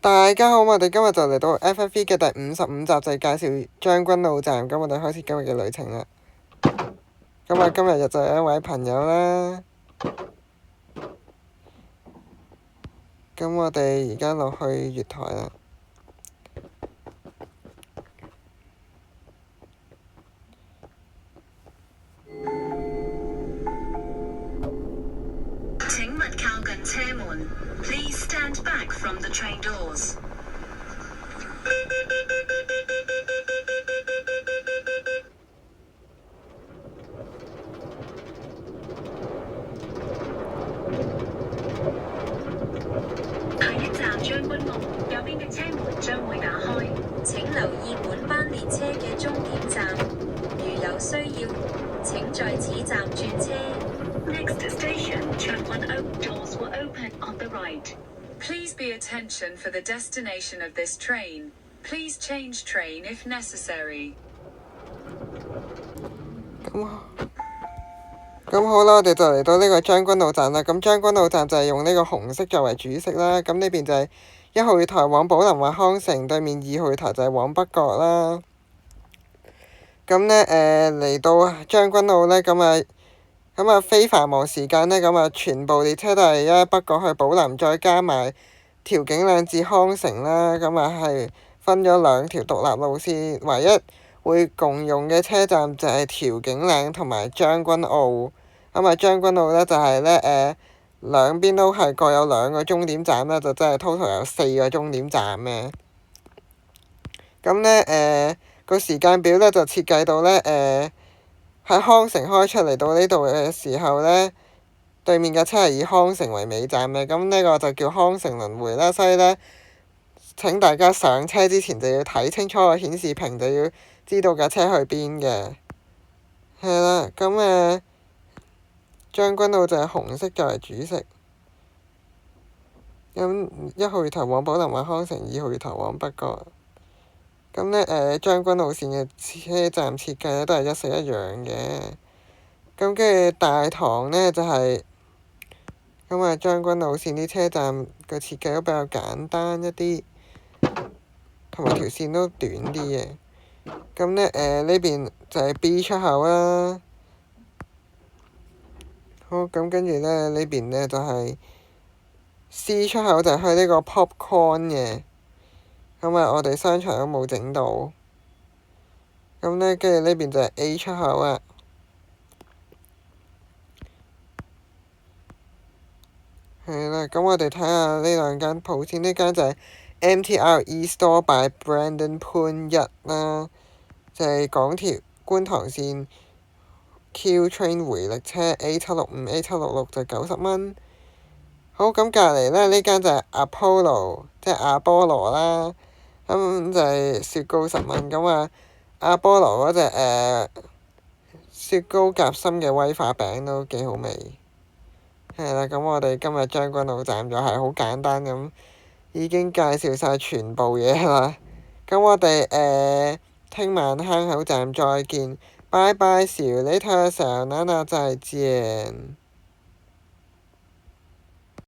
大家好，我哋今日就嚟到 FFV 嘅第55集，就係介紹將軍澳站。咁我哋開始今日嘅旅程啦。今日就有一位朋友啦。咁我哋而家落去月台啦。請勿靠近車門。Please stand back from the train doors.下一站將軍澳，右邊的車門將會打開。請留意本班列車嘅終點站，如有需要，請在此站轉車。Next station, Changwon-o. Doors will open on the right. Please be attention for the destination of this train. Please change train if necessary. 咁好啦，我哋就嚟到呢個將軍澳站啦。咁將軍澳站就係用呢個紅色作為主色啦。咁呢邊就係1號月台往寶林或康城，對面2號月台就係往北角啦。咁呢，嚟到將軍澳呢，咁啊非繁忙時間呢，咁啊全部列車都係一北角去寶林，再加埋調景嶺至康城啦。咁啊係分咗2條獨立路線，唯一會共用嘅車站就係調景嶺同埋將軍澳。咁啊將軍澳呢，就係呢，兩邊都係各有2個終點站啦，就真係 total 有4個終點站嘅。咁呢，個時間表呢，就設計到呢，喺康城開出嚟到呢度嘅時候呢，對面嘅車係以康城為尾站嘅，咁呢個就叫康城輪迴啦。所以呢，請大家上車之前就要睇清楚個顯示屏，就要知道架車去邊嘅。係啦，咁將軍澳就係紅色作為主色。咁1號月台往寶林或康城，2號月台往北角。咁呢，將軍澳線嘅車站設計呢都係一式一樣嘅。咁跟住大堂呢，就係咁啊，將軍澳線啲車站嘅設計都比較簡單一啲，同埋條線都短啲嘅。咁呢，呢邊就係 B 出口啦。好，咁跟住呢邊呢，就係 C 出口，就係去呢個 Popcorn 嘅。咁啊，我哋商場都冇整到。咁呢，跟住呢邊就係 A 出口啊。係啦，咁我哋睇下呢2間鋪先。呢間就係 MTR E-Store by Brandon 潘一啦，就係港鐵觀塘線 Q Train 回力車 A765、A766就90蚊。好，咁隔離呢間就係 Apollo， 即係阿波羅啦。咁就係雪糕10蚊。咁啊，阿波羅嗰隻雪糕夾心嘅威化餅都幾好味。係啦，咁我哋今日將軍澳站就係好簡單咁，已經介紹晒全部嘢啦。咁我哋聽晚坑口站再見，拜拜，see you later，小奶奶再見。